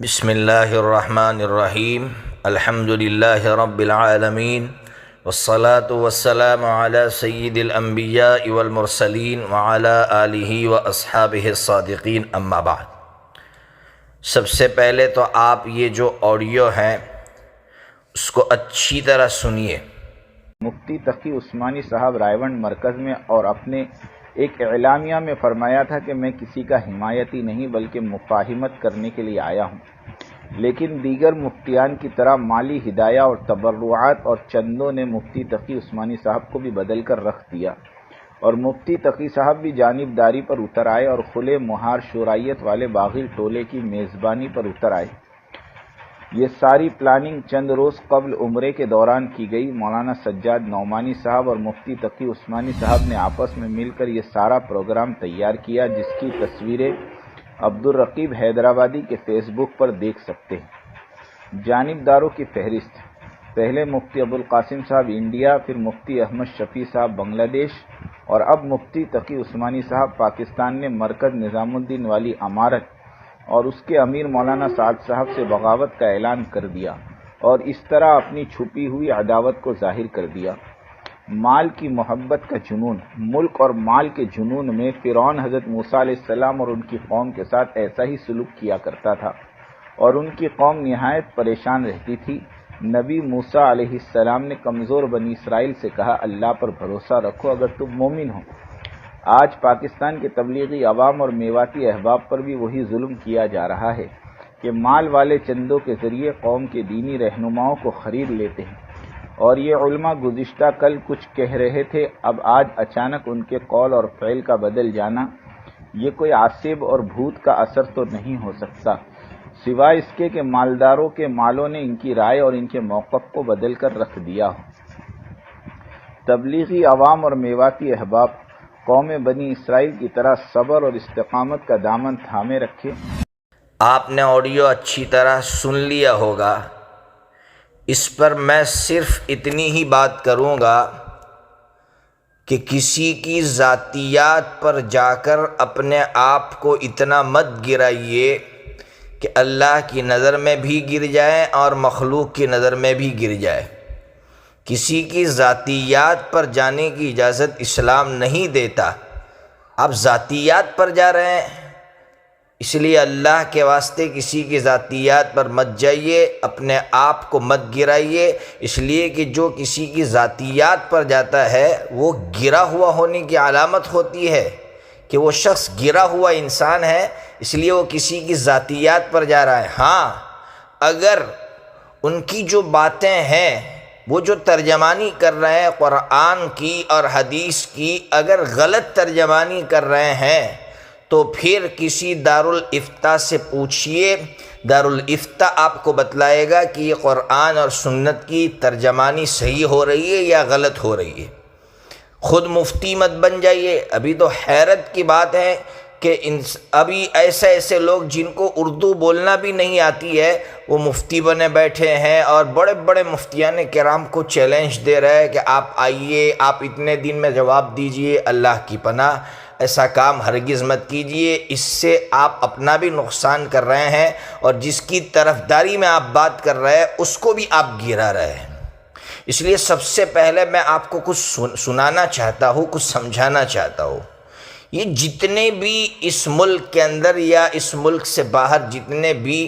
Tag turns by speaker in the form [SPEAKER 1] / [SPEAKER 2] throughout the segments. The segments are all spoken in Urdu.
[SPEAKER 1] بسم اللہ الرحمن الرحیم الحمد للہ رب العالمین والصلاة والسلام علی سید الانبیاء والمرسلین وعلی آلہ واصحابہ الصادقین اما بعد۔ سب سے پہلے تو آپ یہ جو آڈیو ہیں اس کو اچھی طرح سنیے۔
[SPEAKER 2] مفتی تقی عثمانی صاحب رائے گنج مرکز میں اور اپنے ایک اعلامیہ میں فرمایا تھا کہ میں کسی کا حمایتی نہیں بلکہ مفاہمت کرنے کے لیے آیا ہوں، لیکن دیگر مفتیان کی طرح مالی ہدایہ اور تبرعات اور چندوں نے مفتی تقی عثمانی صاحب کو بھی بدل کر رکھ دیا، اور مفتی تقی صاحب بھی جانبداری پر اتر آئے اور کھلے مہار شورائیت والے باغی ٹولے کی میزبانی پر اتر آئے۔ یہ ساری پلاننگ چند روز قبل عمرے کے دوران کی گئی۔ مولانا سجاد نعمانی صاحب اور مفتی تقی عثمانی صاحب نے آپس میں مل کر یہ سارا پروگرام تیار کیا، جس کی تصویریں عبدالرقیب حیدرآبادی کے فیس بک پر دیکھ سکتے ہیں۔ جانبداروں کی فہرست: پہلے مفتی ابوالقاسم صاحب انڈیا، پھر مفتی احمد شفیع صاحب بنگلہ دیش، اور اب مفتی تقی عثمانی صاحب پاکستان نے مرکز نظام الدین والی عمارت اور اس کے امیر مولانا سعد صاحب سے بغاوت کا اعلان کر دیا اور اس طرح اپنی چھپی ہوئی عداوت کو ظاہر کر دیا۔ مال کی محبت کا جنون، ملک اور مال کے جنون میں فرعون حضرت موسیٰ علیہ السلام اور ان کی قوم کے ساتھ ایسا ہی سلوک کیا کرتا تھا، اور ان کی قوم نہایت پریشان رہتی تھی۔ نبی موسیٰ علیہ السلام نے کمزور بنی اسرائیل سے کہا، اللہ پر بھروسہ رکھو اگر تم مومن ہو۔ آج پاکستان کے تبلیغی عوام اور میواتی احباب پر بھی وہی ظلم کیا جا رہا ہے کہ مال والے چندوں کے ذریعے قوم کے دینی رہنماؤں کو خرید لیتے ہیں، اور یہ علماء گزشتہ کل کچھ کہہ رہے تھے، اب آج اچانک ان کے قول اور فعل کا بدل جانا، یہ کوئی عاصب اور بھوت کا اثر تو نہیں ہو سکتا، سوائے اس کے کہ مالداروں کے مالوں نے ان کی رائے اور ان کے موقف کو بدل کر رکھ دیا ہو۔ تبلیغی عوام اور میواتی احباب قوم بنی اسرائیل کی طرح صبر اور استقامت کا دامن تھامے رکھے۔
[SPEAKER 1] آپ نے آڈیو اچھی طرح سن لیا ہوگا، اس پر میں صرف اتنی ہی بات کروں گا کہ کسی کی ذاتیات پر جا کر اپنے آپ کو اتنا مت گرائیے کہ اللہ کی نظر میں بھی گر جائے اور مخلوق کی نظر میں بھی گر جائے۔ کسی کی ذاتیات پر جانے کی اجازت اسلام نہیں دیتا۔ آپ ذاتیات پر جا رہے ہیں، اس لیے اللہ کے واسطے کسی کی ذاتیات پر مت جائیے، اپنے آپ کو مت گرائیے، اس لیے کہ جو کسی کی ذاتیات پر جاتا ہے وہ گرا ہوا ہونے کی علامت ہوتی ہے کہ وہ شخص گرا ہوا انسان ہے، اس لیے وہ کسی کی ذاتیات پر جا رہا ہے۔ ہاں، اگر ان کی جو باتیں ہیں، وہ جو ترجمانی کر رہے ہیں قرآن کی اور حدیث کی، اگر غلط ترجمانی کر رہے ہیں تو پھر کسی دارالافتاء سے پوچھئے، دارالافتاء آپ کو بتلائے گا کہ یہ قرآن اور سنت کی ترجمانی صحیح ہو رہی ہے یا غلط ہو رہی ہے۔ خود مفتی مت بن جائیے۔ ابھی تو حیرت کی بات ہے کہ ابھی ایسے لوگ جن کو اردو بولنا بھی نہیں آتی ہے وہ مفتی بنے بیٹھے ہیں، اور بڑے بڑے مفتیان کرام کو چیلنج دے رہے ہیں کہ آپ آئیے، آپ اتنے دن میں جواب دیجئے۔ اللہ کی پناہ، ایسا کام ہرگز مت کیجئے، اس سے آپ اپنا بھی نقصان کر رہے ہیں، اور جس کی طرفداری میں آپ بات کر رہے ہیں اس کو بھی آپ گرا رہے ہیں۔ اس لیے سب سے پہلے میں آپ کو کچھ سنانا چاہتا ہوں، کچھ سمجھانا چاہتا ہوں۔ یہ جتنے بھی اس ملک کے اندر یا اس ملک سے باہر جتنے بھی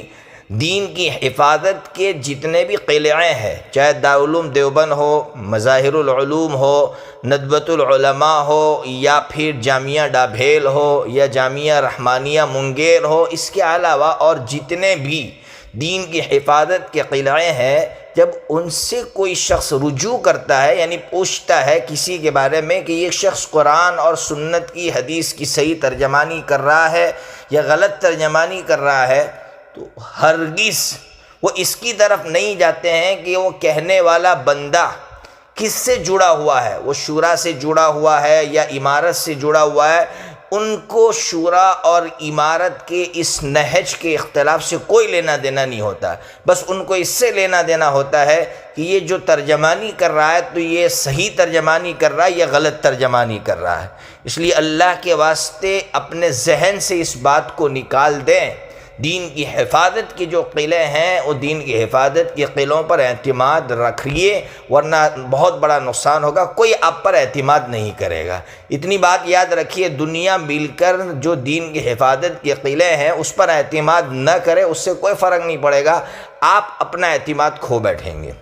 [SPEAKER 1] دین کی حفاظت کے جتنے بھی قلعے ہیں، چاہے دارالعلوم دیوبند ہو، مظاہر العلوم ہو، ندوۃ العلماء ہو، یا پھر جامعہ ڈابھیل ہو، یا جامعہ رحمانیہ منگیر ہو، اس کے علاوہ اور جتنے بھی دین کی حفاظت کے قلعے ہیں، جب ان سے کوئی شخص رجوع کرتا ہے، یعنی پوچھتا ہے کسی کے بارے میں کہ یہ شخص قرآن اور سنت کی حدیث کی صحیح ترجمانی کر رہا ہے یا غلط ترجمانی کر رہا ہے، تو ہرگز وہ اس کی طرف نہیں جاتے ہیں کہ وہ کہنے والا بندہ کس سے جڑا ہوا ہے، وہ شورا سے جڑا ہوا ہے یا امارت سے جڑا ہوا ہے۔ ان کو شورا اور امارت کے اس نہج کے اختلاف سے کوئی لینا دینا نہیں ہوتا، بس ان کو اس سے لینا دینا ہوتا ہے کہ یہ جو ترجمانی کر رہا ہے تو یہ صحیح ترجمانی کر رہا ہے یا غلط ترجمانی کر رہا ہے۔ اس لیے اللہ کے واسطے اپنے ذہن سے اس بات کو نکال دیں دین کی حفاظت کے جو قلعے ہیں وہ دین کی حفاظت کے قلعوں پر اعتماد رکھیے، ورنہ بہت بڑا نقصان ہوگا، کوئی آپ پر اعتماد نہیں کرے گا۔ اتنی بات یاد رکھیے، دنیا مل کر جو دین کی حفاظت کے قلعے ہیں اس پر اعتماد نہ کرے، اس سے کوئی فرق نہیں پڑے گا، آپ اپنا اعتماد کھو بیٹھیں گے۔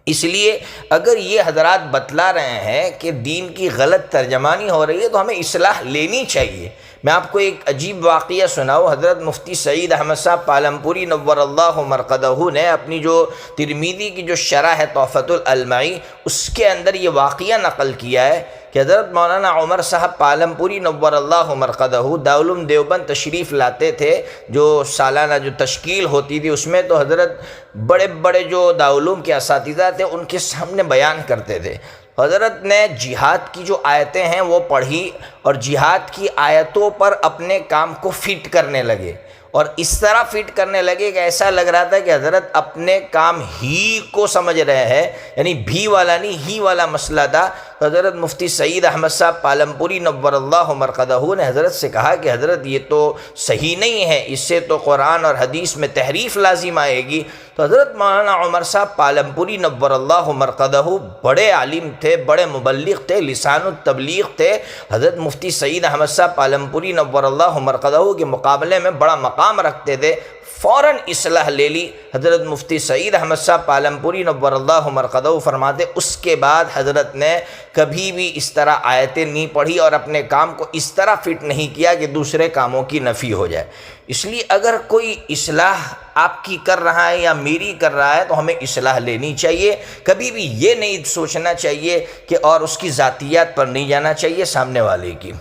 [SPEAKER 1] اس لیے اگر یہ حضرات بتلا رہے ہیں کہ دین کی غلط ترجمانی ہو رہی ہے تو ہمیں اصلاح لینی چاہیے۔ میں آپ کو ایک عجیب واقعہ سناؤں۔ حضرت مفتی سعید احمد صاحب پالمپوری نور اللہ مرقدہ نے اپنی جو ترمذی کی جو شرح ہے تحفۃ الالمعی، اس کے اندر یہ واقعہ نقل کیا ہے کہ حضرت مولانا عمر صاحب پالمپوری نور اللہ مرقدہ دارالعلوم دیوبند تشریف لاتے تھے، جو سالانہ جو تشکیل ہوتی تھی اس میں تو حضرت بڑے بڑے جو دارالعلوم کے اساتذہ تھے ان کے سامنے بیان کرتے تھے۔ حضرت نے جہاد کی جو آیتیں ہیں وہ پڑھی اور جہاد کی آیتوں پر اپنے کام کو فٹ کرنے لگے، اور اس طرح فٹ کرنے لگے کہ ایسا لگ رہا تھا کہ حضرت اپنے کام ہی کو سمجھ رہے ہیں، یعنی بھی والا نہیں، ہی والا مسئلہ تھا۔ حضرت مفتی سعید احمد صاحب پالمپوری نور اللہ مرقدہ نے حضرت سے کہا کہ حضرت یہ تو صحیح نہیں ہے، اس سے تو قرآن اور حدیث میں تحریف لازم آئے گی۔ تو حضرت مولانا عمر صاحب پالمپوری نور اللہ مرقدہ بڑے عالم تھے، بڑے مبلغ تھے، لسان التبلیغ تھے۔ حضرت مفتی سعید احمد صاحب پالمپوری نور اللہ مرقدہ کے مقابلے میں بڑا مقام رکھتے تھے، فوراً اصلاح لے لی۔ حضرت مفتی سعید احمد صاحب پالمپوری نور اللہ مرقدہ فرماتے اس کے بعد حضرت نے کبھی بھی اس طرح آیتیں نہیں پڑھی اور اپنے کام کو اس طرح فٹ نہیں کیا کہ دوسرے کاموں کی نفی ہو جائے۔ اس لیے اگر کوئی اصلاح آپ کی کر رہا ہے یا میری کر رہا ہے تو ہمیں اصلاح لینی چاہیے، کبھی بھی یہ نہیں سوچنا چاہیے کہ اور اس کی ذاتیات پر نہیں جانا چاہیے سامنے والے کی۔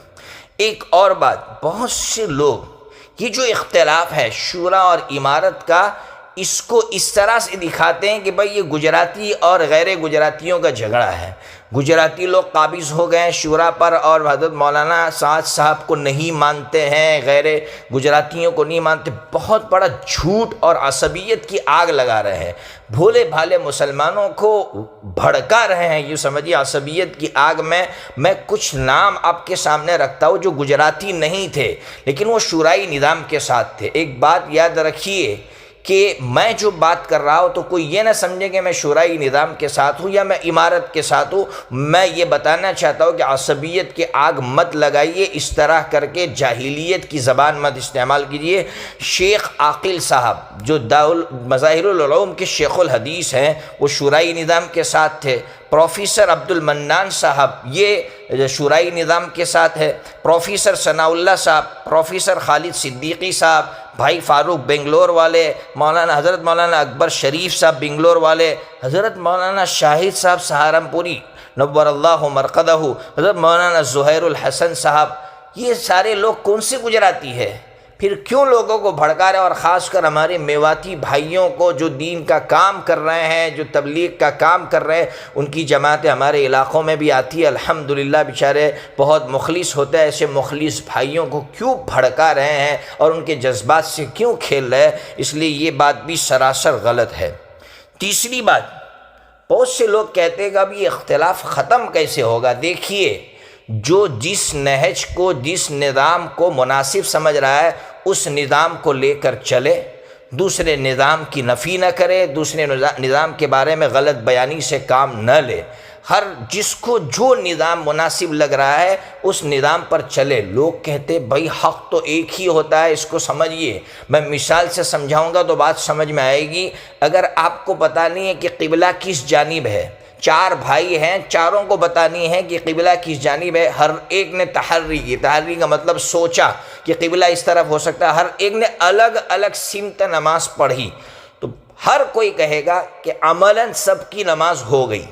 [SPEAKER 1] ایک اور بات، بہت سے لوگ یہ جو اختلاف ہے شورا اور امارت کا، اس کو اس طرح سے دکھاتے ہیں کہ بھئی یہ گجراتی اور غیر گجراتیوں کا جھگڑا ہے، گجراتی لوگ قابض ہو گئے ہیں شورا پر اور حضرت مولانا سعد صاحب کو نہیں مانتے ہیں، غیر گجراتیوں کو نہیں مانتے۔ بہت بڑا جھوٹ اور عصبیت کی آگ لگا رہے ہیں، بھولے بھالے مسلمانوں کو بھڑکا رہے ہیں۔ یہ سمجھیے عصبیت کی آگ میں کچھ نام آپ کے سامنے رکھتا ہوں جو گجراتی نہیں تھے لیکن وہ شورائی نظام کے ساتھ تھے۔ ایک بات یاد رکھیے کہ میں جو بات کر رہا ہوں تو کوئی یہ نہ سمجھے کہ میں شورائی نظام کے ساتھ ہوں یا میں امارت کے ساتھ ہوں۔ میں یہ بتانا چاہتا ہوں کہ عصبیت کی آگ مت لگائیے، اس طرح کر کے جاہلیت کی زبان مت استعمال کیجیے۔ شیخ عاقل صاحب جو مظاہر العلوم کے شیخ الحدیث ہیں وہ شورائی نظام کے ساتھ تھے۔ پروفیسر عبد المنان صاحب یہ شورائی نظام کے ساتھ ہے۔ پروفیسر ثناء اللہ صاحب، پروفیسر خالد صدیقی صاحب، بھائی فاروق بنگلور والے، حضرت مولانا اکبر شریف صاحب بنگلور والے، حضرت مولانا شاہد صاحب سہارنپوری نور اللہ مرقدہ، حضرت مولانا زہیر الحسن صاحب، یہ سارے لوگ کون سے گجراتی ہے؟ پھر کیوں لوگوں کو بھڑکا رہے ہیں؟ اور خاص کر ہمارے میواتی بھائیوں کو جو دین کا کام کر رہے ہیں، جو تبلیغ کا کام کر رہے ہیں، ان کی جماعتیں ہمارے علاقوں میں بھی آتی ہے، الحمدللہ بیچارے بہت مخلص ہوتے ہیں۔ ایسے مخلص بھائیوں کو کیوں بھڑکا رہے ہیں اور ان کے جذبات سے کیوں کھیل رہے ہیں؟ اس لیے یہ بات بھی سراسر غلط ہے۔ تیسری بات، بہت سے لوگ کہتے ہیں کہ اب یہ اختلاف ختم کیسے ہوگا؟ دیکھیے، جو جس نہج کو، جس نظام کو مناسب سمجھ رہا ہے اس نظام کو لے کر چلے، دوسرے نظام کی نفی نہ کرے، دوسرے نظام کے بارے میں غلط بیانی سے کام نہ لے۔ ہر جس کو جو نظام مناسب لگ رہا ہے اس نظام پر چلے۔ لوگ کہتے بھائی حق تو ایک ہی ہوتا ہے، اس کو سمجھیے۔ میں مثال سے سمجھاؤں گا تو بات سمجھ میں آئے گی۔ اگر آپ کو پتہ نہیں ہے کہ قبلہ کس جانب ہے، چار بھائی ہیں، چاروں کو بتانی ہے کہ قبلہ کس جانب ہے، ہر ایک نے تحری کی، تحری کا مطلب سوچا کہ قبلہ اس طرف ہو سکتا ہے، ہر ایک نے الگ الگ سمت نماز پڑھی، تو ہر کوئی کہے گا کہ عملاً سب کی نماز ہو گئی۔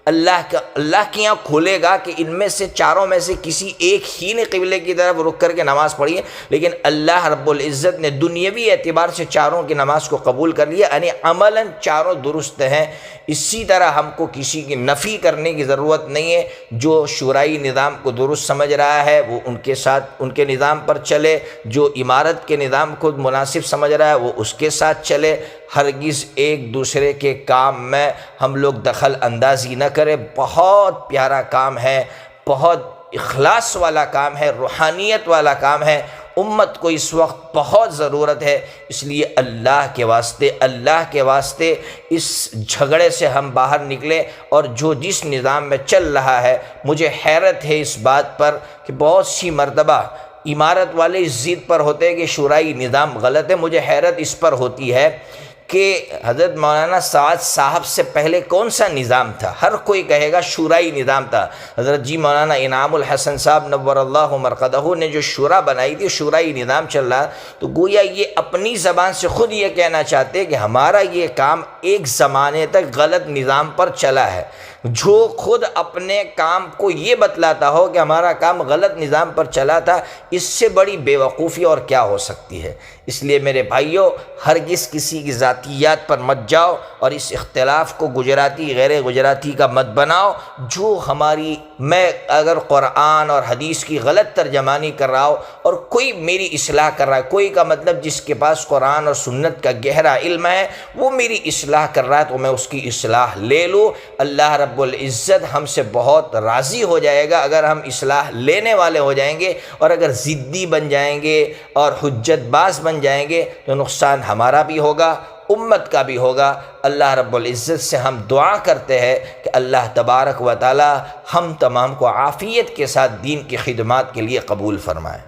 [SPEAKER 1] اللہ کی آنکھ کھولے گا کہ ان میں سے چاروں میں سے کسی ایک ہی نے قبلے کی طرف رک کر کے نماز پڑھی ہے، لیکن اللہ رب العزت نے دنیاوی اعتبار سے چاروں کی نماز کو قبول کر لیا، یعنی عملاً چاروں درست ہیں۔ اسی طرح ہم کو کسی کی نفی کرنے کی ضرورت نہیں ہے۔ جو شورائی نظام کو درست سمجھ رہا ہے وہ ان کے ساتھ، ان کے نظام پر چلے، جو امارت کے نظام کو مناسب سمجھ رہا ہے وہ اس کے ساتھ چلے۔ ہرگز ایک دوسرے کے کام میں ہم لوگ دخل اندازی نہ کریں۔ بہت پیارا کام ہے، بہت اخلاص والا کام ہے، روحانیت والا کام ہے، امت کو اس وقت بہت ضرورت ہے، اس لیے اللہ کے واسطے اس جھگڑے سے ہم باہر نکلیں۔ اور جو جس نظام میں چل رہا ہے، مجھے حیرت ہے اس بات پر کہ بہت سی مرتبہ امارت والے اس ضد پر ہوتے ہیں کہ شورائی نظام غلط ہے۔ مجھے حیرت اس پر ہوتی ہے کہ حضرت مولانا سعد صاحب سے پہلے کون سا نظام تھا؟ ہر کوئی کہے گا شورائی نظام تھا۔ حضرت جی مولانا انعام الحسن صاحب نور اللہ مرقدہ نے جو شورا بنائی تھی، شورائی نظام چل رہا، تو گویا یہ اپنی زبان سے خود یہ کہنا چاہتے کہ ہمارا یہ کام ایک زمانے تک غلط نظام پر چلا ہے۔ جو خود اپنے کام کو یہ بتلاتا ہو کہ ہمارا کام غلط نظام پر چلا تھا، اس سے بڑی بے وقوفی اور کیا ہو سکتی ہے؟ اس لیے میرے بھائیوں، ہرگز کسی کی ذاتیات پر مت جاؤ اور اس اختلاف کو گجراتی غیر گجراتی کا مت بناؤ۔ جو میں اگر قرآن اور حدیث کی غلط ترجمانی کر رہا ہوں اور کوئی میری اصلاح کر رہا ہے، کوئی کا مطلب جس کے پاس قرآن اور سنت کا گہرا علم ہے وہ میری اصلاح کر رہا ہے تو میں اس کی اصلاح لے لوں۔ اللہ رب العزت ہم سے بہت راضی ہو جائے گا اگر ہم اصلاح لینے والے ہو جائیں گے، اور اگر ضدی بن جائیں گے اور حجت باز بن جائیں گے تو نقصان ہمارا بھی ہوگا، امت کا بھی ہوگا۔ اللہ رب العزت سے ہم دعا کرتے ہیں کہ اللہ تبارک و تعالی ہم تمام کو عافیت کے ساتھ دین کی خدمات کے لیے قبول فرمائے۔